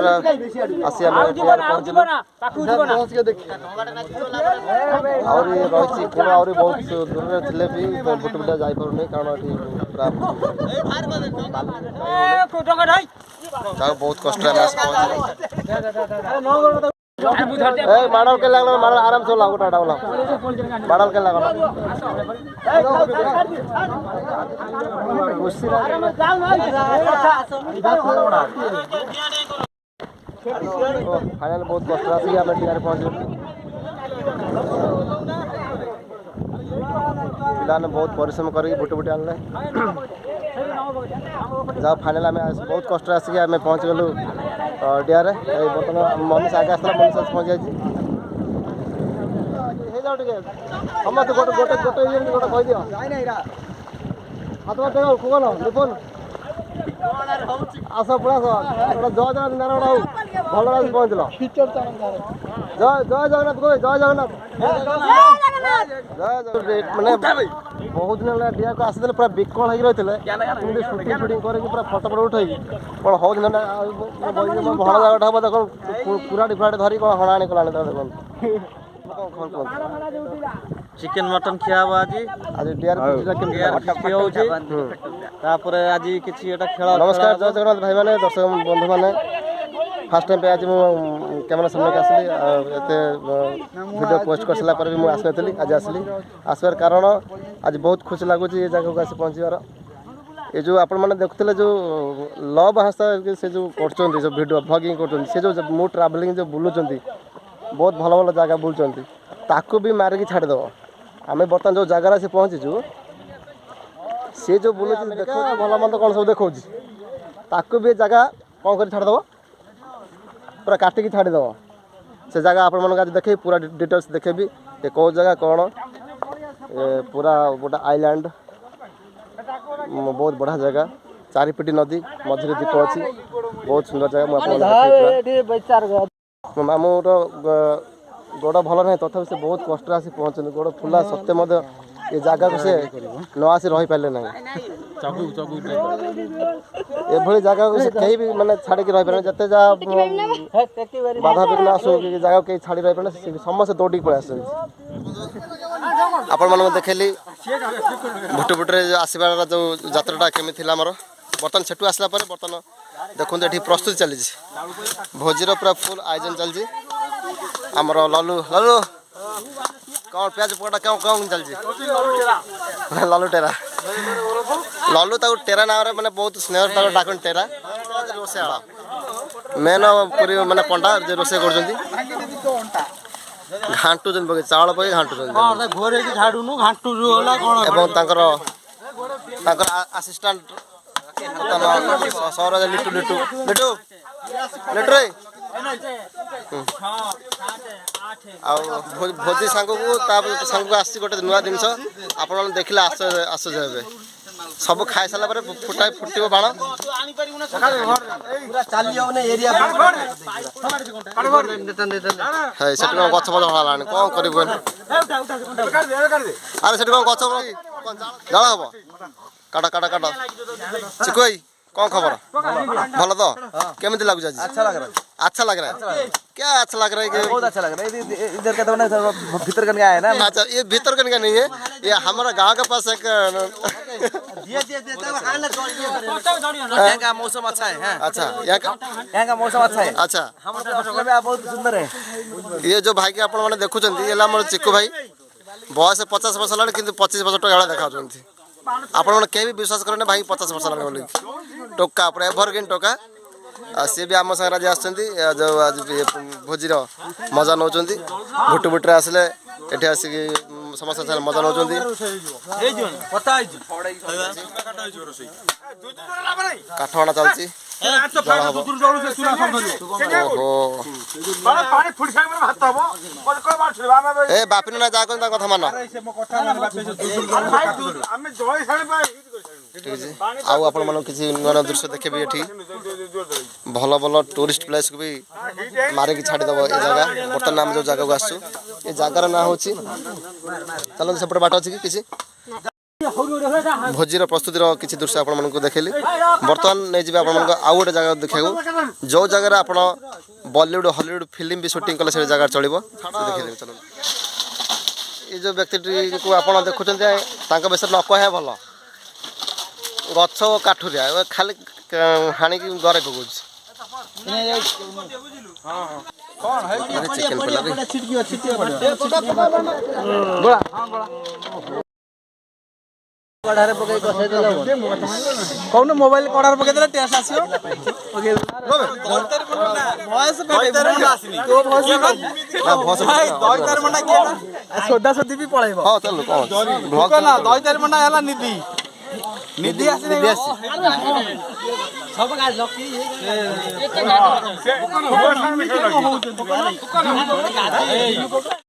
आसी आम पहुँचलु रही कूल आहरी बहुत दूर थे भी बुटबुटा जापारे कारण बहुत कष्ट माड़ल के लगल माड़ल आराम से गोटा डावला माड़ल के लगल फाइनल बहुत कष्ट आसिक आम टीआर पहुँचल पिलाने बहुत परिश्रम कर बुटे आनले जहाँ फाइनल आम बहुत कष्ट आसिक आम पहुँच गलु डिआर बर्तमान मनीष आगे आसला मनीष पहुँच जाए समस्त गोटे गोटे गोटे गोटे कहीदि हाथ बात खुगल लिपुन आस पड़ा जय जगन्नाथ नारायण भल पहुँचल जय जय जगन्नाथ कह जय जगन्नाथ माने बहुत दिन डिया को आसते पूरा बिकल हो रही सुटिंग फुटिंग कर पूरा फटो फटो उठे कौन हो भल जगह हम देख पुराड़ी फुराड़ी धरी कौन हणाणी कलानी देख चिकेन मटन खिया आज आज डियार आज किसी खेल नमस्कार जय जगन्नाथ भाई मैंने दर्शक बंधु मैंने फास्ट टाइम पे आज मुझे कैमेरा सामने आसली वीडियो पोस्ट कर सारा भी मुझे आसनी आज आसली आसबार कारण आज बहुत खुशी लगुच ये जगह को आसी पहुँचार ये जो आपण मैंने देखुले जो लव भाषा से जो कर वीडियो ब्लॉगिंग कर मु ट्रावेलिंग जो बुलूँ बहुत भल भल जगह बुलूँ ताकू भी मारिकी छाड़देव आम बर्तमान जो जगार से पहुँचीचु सी जो बुलूँ देख भल मंद कौन सब देखा ताकू भी जगह कौन कर छाड़देव पूरा काटिकी छाड़देव से जगह आपण मन आज देखे पूरा डिटेल्स देखेबी ये कौ जगह कौन पूरा गोटे आइलैंड बहुत बढ़िया जगह चारिपिटी नदी मझे द्वीप अच्छी बहुत सुंदर जगह मो मामूर गोड़ भल ना तथा से बहुत कष्ट आसी पहुँचते गोड़ फुला सत्य ये जगह को से न आसी रही पारे ना ये जगह को कहीं भी मानने छाड़ी रही पारे जिते बाधा विघ्न आसू जगह कहीं छाड़ी रही पारे समस्त दौड़ी पड़े आस आपण मन देखली भुटुभुटे आसबार जो यात्रा केमी थी आमर बर्तमान सेठू आसला बर्तमान देखते ये प्रस्तुति चली भोजीर पूरा फुल आयोजन चलती आमर ललु ललु कौन प्याज पकड़ा क्यों कौन चलती ललु टेरा ललु टेरा ना मैंने बहुत स्नेह डाक टेरा रोषेया मेन पूरी मैंने पंडा जो रोषे कर घाटू पके चावल पके घाटू आसिस्टांट सौरज लिटू लिटू लिटू लिटू भोजी सांग को सांग को आसी गोटे नुआ जिनस आप देखले आश्चर्य हे सब खाई सारा फुटाई फुटो बाण से गच फल हला कौन कर अरे से गच जल हम काट काट काट चिकू भाई कौन खबर भल तो केमती लगुच आज अच्छा लग रहा है क्या अच्छा लग रहा है बहुत अच्छा लग रहा है इधर का तो ना भीतर कन है ना अच्छा ये भीतर कन का नहीं है ये हमारा गांव के पास एक यहाँ का मौसम अच्छा है अच्छा यहाँ का मौसम अच्छा है अच्छा हमारे बहुत सुंदर है ये जो भाई के आप देखुं ये मोर चिकू भाई बयस 50 वर्ष है कि 25 वर्ष टका देखा आपण कहीं भी विश्वास करें भाई 50 वर्ष लगे बोली टोका पूरा एभरग्रीन टोका सी भी आम सागर आज जो आज भोजीर मजा नौ भुटुभुटे आसिले ये आसिक समस्त मजा नौ काठमाड़ा चलती बापी ना जा कथा मान आपण मन किसी नुआ दृश्य देखे ये भल भल टूरिस्ट प्लेस को भी मारिकी छाड़देव ये जगह बर्तमान आम जो जगह को आसु ये जगार ना हूँ चलो सेपटे बाट अच्छी कि भोजीर प्रस्तुतिर किसी दृश्य आपण मानक देखली बर्तमान नहीं जी आपण मानक आउ गोटे जगह देखा जो जगह आप बॉलीवुड हॉलीवुड फिल्म भी शूटिंग कले से जगह चलो देखिए चलो ये जो व्यक्ति को आप देखुं विषय न कह भल गछ काठुरिया खाली हाणी गरे पकाऊ चिकेन कढ़ारे पकई कसे देला कौन मोबाइल कढ़ारे पकई देला टेस्ट आसियो ओके वॉइस पे आसीनी तो वॉइस ना भस भाई दई तार मंडा के सोडा सोदी भी पळाइबो हां चल कोन ब्लॉग ना दई तार मंडा हला निधि निधि आसीनी सब गाज लकी ये